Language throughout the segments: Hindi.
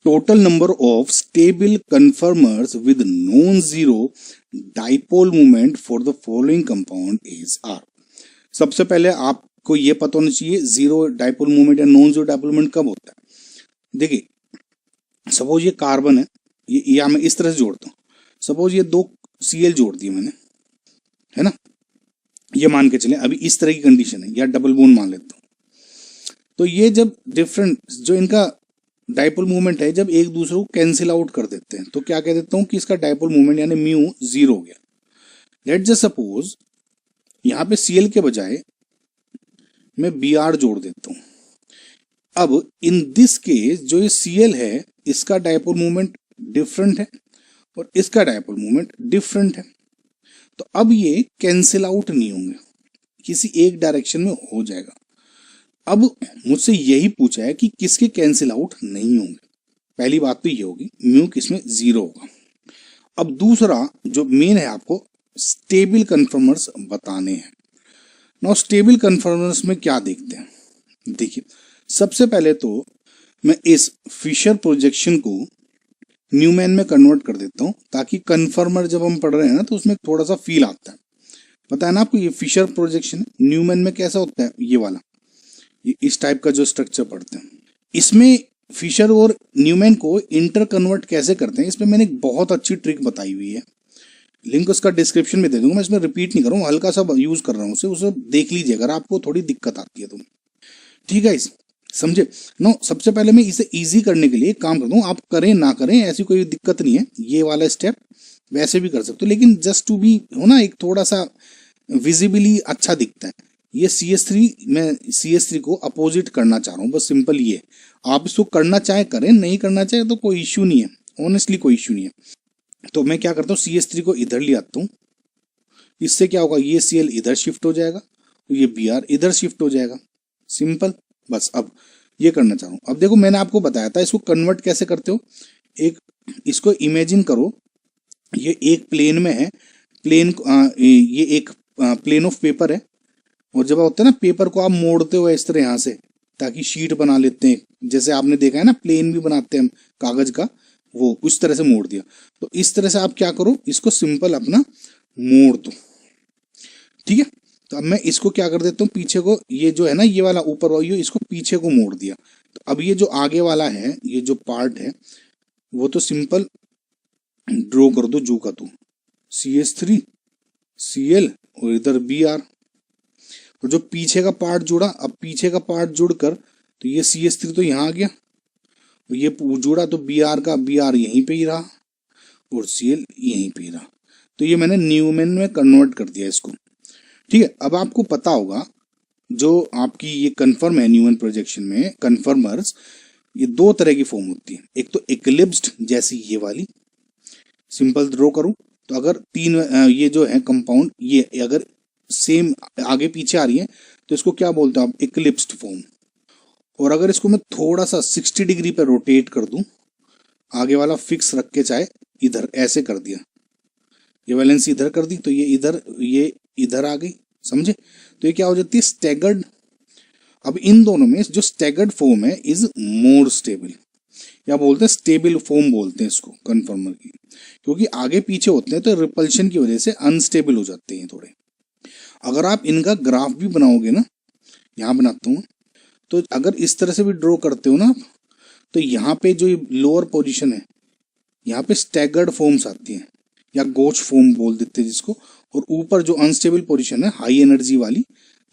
total number of stable conformers with non-zero dipole moment for the following compound is R. सबसे पहले आपको ये पता होना चाहिए जीरो डाइपोल मोमेंट या नॉन जीरो डाइपोल मोमेंट कब होता है। देखिए सपोज ये कार्बन है, ये या मैं इस तरह से जोड़ता हूँ, सपोज ये दो Cl जोड़ दिए मैंने, है ना, ये मान के चले अभी इस तरह की कंडीशन है, या डबल बॉन्ड मान लेता हूँ। तो ये जब डिफरेंट जो इनका डाइपोल मूवमेंट है जब एक दूसरे को कैंसिल आउट कर देते हैं तो क्या कह देता हूं कि इसका डाइपोल मूवमेंट यानी म्यू जीरो हो गया। लेट जस्ट सपोज यहां पे Cl के बजाय मैं Br जोड़ देता हूं। अब इन दिस केस जो ये Cl है इसका डाइपोल मूवमेंट डिफरेंट है और इसका डाइपोल मूवमेंट डिफरेंट है, तो अब ये कैंसिल आउट नहीं होंगे, किसी एक डायरेक्शन में हो जाएगा। अब मुझसे यही पूछा है कि किसके कैंसिल आउट नहीं होंगे। पहली बात तो ये होगी म्यू किसमें जीरो होगा। अब दूसरा जो मेन है आपको स्टेबल कन्फर्मर्स बताने हैं। नाउ स्टेबल कन्फर्मर्स में क्या देखते हैं, देखिए सबसे पहले तो मैं इस फिशर प्रोजेक्शन को न्यूमैन में कन्वर्ट कर देता हूं ताकि कन्फर्मर जब हम पढ़ रहे हैं ना तो उसमें थोड़ा सा फील आता है। पता है ना आपको ये फिशर प्रोजेक्शन न्यूमैन में कैसा होता है, ये वाला, ये इस टाइप का जो स्ट्रक्चर पढ़ते हैं। इसमें फिशर और न्यूमैन को इंटर कन्वर्ट कैसे करते हैं इसमें मैंने एक बहुत अच्छी ट्रिक बताई हुई है, लिंक उसका डिस्क्रिप्शन में दे दूंगा। मैं इसमें रिपीट नहीं करूंगा, हल्का सा यूज कर रहा हूँ उसे देख लीजिए अगर आपको थोड़ी दिक्कत आती है तो। ठीक है, इस समझे नो। सबसे पहले मैं इसे इजी करने के लिए एक काम करता हूँ, आप करें ना करें ऐसी कोई दिक्कत नहीं है, ये वाला स्टेप वैसे भी कर सकते हो, लेकिन जस्ट टू बी हो ना एक थोड़ा सा विजिबली अच्छा दिखता है। ये CS3 मैं CS3 को अपोजिट करना चाह रहा हूँ, बस सिंपल ये। आप इसको करना चाहे करें, नहीं करना चाहे तो कोई इश्यू नहीं है, ऑनेस्टली कोई इश्यू नहीं है। तो मैं क्या करता हूँ CS3 को इधर ले आता हूँ, इससे क्या होगा ये Cl इधर शिफ्ट हो जाएगा, ये Br इधर शिफ्ट हो जाएगा, सिंपल। बस अब ये करना चाह रहा हूँ। अब देखो मैंने आपको बताया था इसको कन्वर्ट कैसे करते हो। एक इसको इमेजिन करो ये एक प्लेन में है, प्लेन ये एक प्लेन ऑफ पेपर है, और जब होता है ना पेपर को आप मोड़ते हो इस तरह यहाँ से ताकि शीट बना लेते हैं, जैसे आपने देखा है ना प्लेन भी बनाते हैं हम कागज का, वो उस तरह से मोड़ दिया। तो इस तरह से आप क्या करो इसको सिंपल अपना मोड़ दो, ठीक है। तो अब मैं इसको क्या कर देता हूँ पीछे को, ये जो है ना ये वाला ऊपर वाला इसको पीछे को मोड़ दिया। तो अब ये जो आगे वाला है ये जो पार्ट है वो तो सिंपल ड्रॉ कर दो जो का तू, CS3 Cl और इधर Br, और जो पीछे का पार्ट जुड़ा, अब पीछे का पार्ट जुड़कर तो ये CS3 तो यहाँ आ गया, ये जुड़ा तो Br का Br यहीं पे ही रहा और Cl यहीं पे ही रहा। तो ये मैंने न्यूमैन में कन्वर्ट कर दिया इसको, ठीक है। अब आपको पता होगा जो आपकी ये कन्फर्म है न्यूमैन प्रोजेक्शन में कन्फर्मर्स, ये दो तरह की फॉर्म होती है। एक तो इक्लिप्स्ड जैसी ये वाली, सिंपल ड्रॉ करूं तो अगर तीन ये जो है कंपाउंड ये अगर सेम आगे पीछे आ रही है तो इसको क्या बोलते हैं आप, इक्लिप्स्ड फॉर्म। और अगर इसको मैं थोड़ा सा 60 डिग्री पे रोटेट कर दूं, आगे वाला फिक्स रख के चाहे इधर ऐसे कर दिया, ये वैलेंसी इधर कर दी तो ये इधर आ गई, समझे। तो ये क्या हो जाती है स्टैगर्ड। अब इन दोनों में जो स्टैगर्ड फॉर्म है इज मोर स्टेबल, या बोलते हैं स्टेबल फॉर्म बोलते हैं इसको कन्फर्मर की, क्योंकि आगे पीछे होते हैं तो रिपल्शन की वजह से अनस्टेबल हो जाते हैं थोड़े। अगर आप इनका ग्राफ भी बनाओगे ना, यहाँ बनाता हूँ, तो अगर इस तरह से भी ड्रॉ करते हो ना आप, तो यहाँ पे जो लोअर पोजीशन है यहाँ पे स्टैगर्ड फॉर्म्स आती हैं या गोच फॉर्म बोल देते हैं जिसको, और ऊपर जो अनस्टेबल पोजीशन है हाई एनर्जी वाली,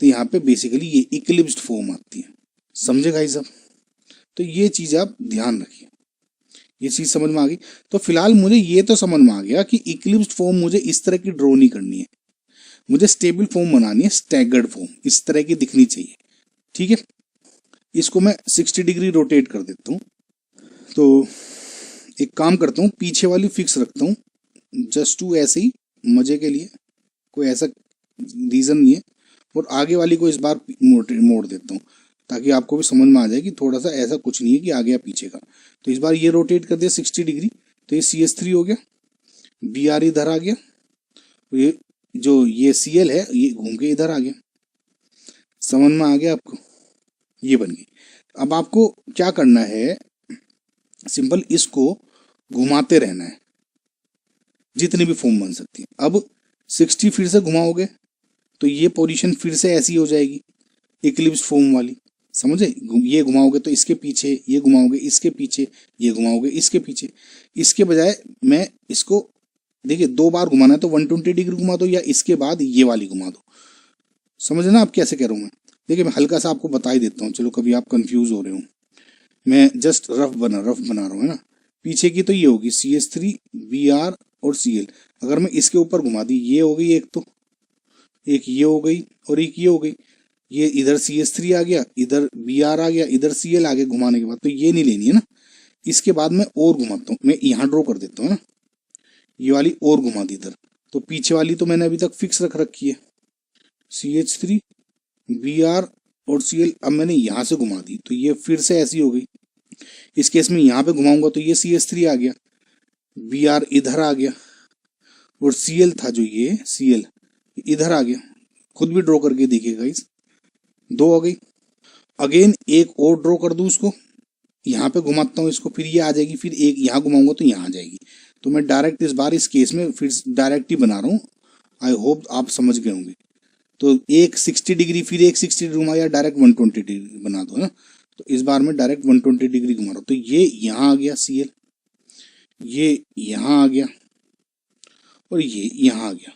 तो यहाँ पे बेसिकली ये इक्लिप्स्ड फॉर्म आती है, समझे गाइस साहब। तो ये चीज आप ध्यान रखिए, ये चीज समझ में आ गई। तो फिलहाल मुझे ये तो समझ में आ गया कि इक्लिप्स्ड फॉर्म मुझे इस तरह की ड्रॉ नहीं करनी है, मुझे स्टेबल फॉर्म बनानी है, स्टैगर्ड फॉर्म इस तरह की दिखनी चाहिए, ठीक है। इसको मैं 60 डिग्री रोटेट कर देता हूँ। तो एक काम करता हूँ पीछे वाली फिक्स रखता हूँ जस्ट टू ऐसे ही मजे के लिए, कोई ऐसा रीजन नहीं है, और आगे वाली को इस बार मोड़ देता हूँ ताकि आपको भी समझ में आ जाए कि थोड़ा सा ऐसा कुछ नहीं है कि आगे या पीछे का। तो इस बार ये रोटेट कर दिया 60 डिग्री, तो ये CS3 हो गया, Br इधर आ गया, ये जो ये Cl है ये घूम के इधर आ गया, समझ में आ गया आपको, ये बन गई। अब आपको क्या करना है, सिंपल इसको घुमाते रहना है, जितनी भी फॉर्म बन सकती है। अब 60 फिर से घुमाओगे तो ये पोजीशन फिर से ऐसी हो जाएगी इक्लिप्स फॉर्म वाली, समझे। ये घुमाओगे तो इसके पीछे, ये घुमाओगे इसके पीछे, ये घुमाओगे इसके पीछे। इसके बजाय मैं इसको देखिए 2 बार घुमाना है तो 120 डिग्री घुमा दो, या इसके बाद ये वाली घुमा दो। समझ ना आप कैसे कह रहा हूँ मैं। देखिए मैं हल्का सा आपको बता ही देता हूँ, चलो कभी आप कंफ्यूज हो रहे हो। मैं जस्ट रफ बना रहा हूँ, है ना। पीछे की तो ये होगी CS3 BR और CL। अगर मैं इसके ऊपर घुमा दी, ये हो गई एक, तो एक ये हो गई और एक ये हो गई। ये इधर CS3 आ गया, इधर BR आ गया, इधर CL आ गया घुमाने के बाद, तो ये नहीं लेनी है ना। इसके बाद मैं और घुमाता हूँ, मैं यहाँ ड्रॉ कर देता हूँ ना, ये वाली और घुमा दी इधर। तो पीछे वाली तो मैंने अभी तक फिक्स रख रखी है, CH3 BR और CL। अब मैंने यहाँ से घुमा दी तो ये फिर से ऐसी हो गई। इस केस में यहाँ पे घुमाऊंगा तो ये CS3 आ गया, BR इधर आ गया, और CL था जो ये CL इधर आ गया। खुद भी ड्रॉ करके देखिएगा गाइस, 2 हो गई। अगेन एक और ड्रॉ कर दूं उसको, यहाँ पे घुमाता हूँ इसको, फिर ये आ जाएगी, फिर एक यहाँ घुमाऊंगा तो यहाँ आ जाएगी। तो मैं डायरेक्ट इस बार इस केस में फिर डायरेक्ट ही बना रहा हूँ। आई होप आप समझ गए होंगे। तो एक 60 डिग्री फिर एक 60 डिग्री घुमा, या डायरेक्ट 120 डिग्री बना दो, है ना। तो इस बार मैं डायरेक्ट 120 डिग्री घुमा रहा हूँ। तो ये यहाँ आ गया CL, ये यहाँ आ गया, और ये यहाँ आ गया।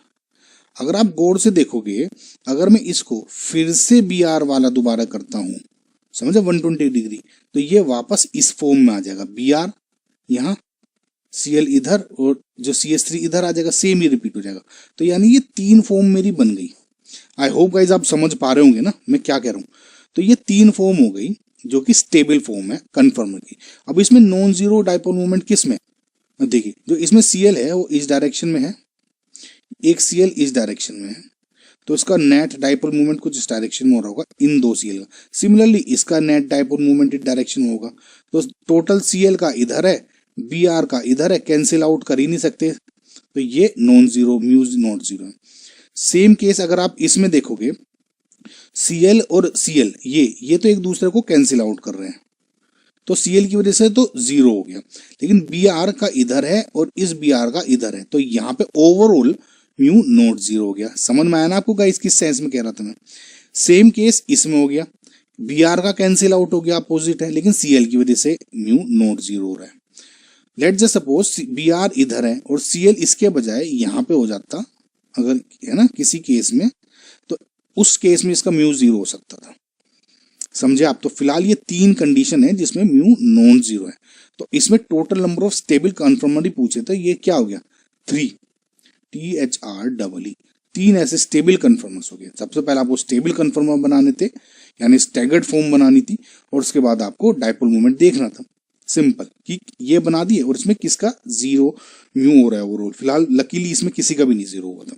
अगर आप गौर से देखोगे, अगर मैं इसको फिर से BR वाला दोबारा करता हूँ, समझे, 120 डिग्री, तो ये वापस इस फॉर्म में आ जाएगा। BR यहाँ, CL इधर, और जो CS3 इधर आ जाएगा, सेम ही रिपीट हो जाएगा। तो यानी ये 3 फॉर्म मेरी बन गई। आई होप गाइज आप समझ पा रहे होंगे ना मैं क्या कह रहा हूँ। तो ये 3 फॉर्म हो गई जो कि स्टेबल फॉर्म है कन्फर्मर की। अब इसमें नॉन जीरो डाइपोल मूवमेंट किस में, देखिए जो इसमें CL है वो इस डायरेक्शन में है, एक CL इस डायरेक्शन में है, तो इसका नेट डाइपोल मूवमेंट कुछ इस डायरेक्शन में हो रहा होगा इन 2 CL का। सिमिलरली इसका नेट डाइपोल मूवमेंट इस डायरेक्शन में होगा। तो टोटल CL का इधर है, BR का इधर है, कैंसिल आउट कर ही नहीं सकते, तो ये non zero, mu naught zero है। सेम केस अगर आप इसमें देखोगे, CL और CL ये तो एक दूसरे को कैंसिल आउट कर रहे हैं, तो CL की वजह से तो 0 हो गया। लेकिन BR का इधर है और इस BR का इधर है, तो यहाँ पे ओवरऑल म्यू नॉट 0 हो गया। समझ में आया ना आपको गाइस किस सेंस में कह रहा था मैं। सेम केस इसमें हो गया, BR का कैंसिल आउट हो गया, अपोजिट है, लेकिन CL की वजह से म्यू नॉट 0 हो रहा है। लेट जस्ट सपोज BR इधर है और CL इसके बजाय यहाँ पे हो जाता, अगर है ना किसी केस में, तो उस केस में इसका म्यू 0 हो सकता था, समझे आप। तो फिलहाल ये 3 कंडीशन है जिसमें म्यू नॉन 0 है। तो इसमें total number of stable conformer ही पूछे थे, ये क्या हो गया 3, THREE, 3 ऐसे स्टेबल कन्फर्मर्स हो गए। सबसे पहले आपको स्टेबल कन्फर्मर बनाने थे, यानी स्टैगर्ड फॉर्म बनानी थी, और उसके बाद आपको डाइपोल मूवमेंट देखना था। सिंपल कि ये बना दिए, और इसमें किसका 0 म्यू हो रहा है ओवरऑल। फिलहाल लकीली इसमें किसी का भी नहीं 0 हुआ था।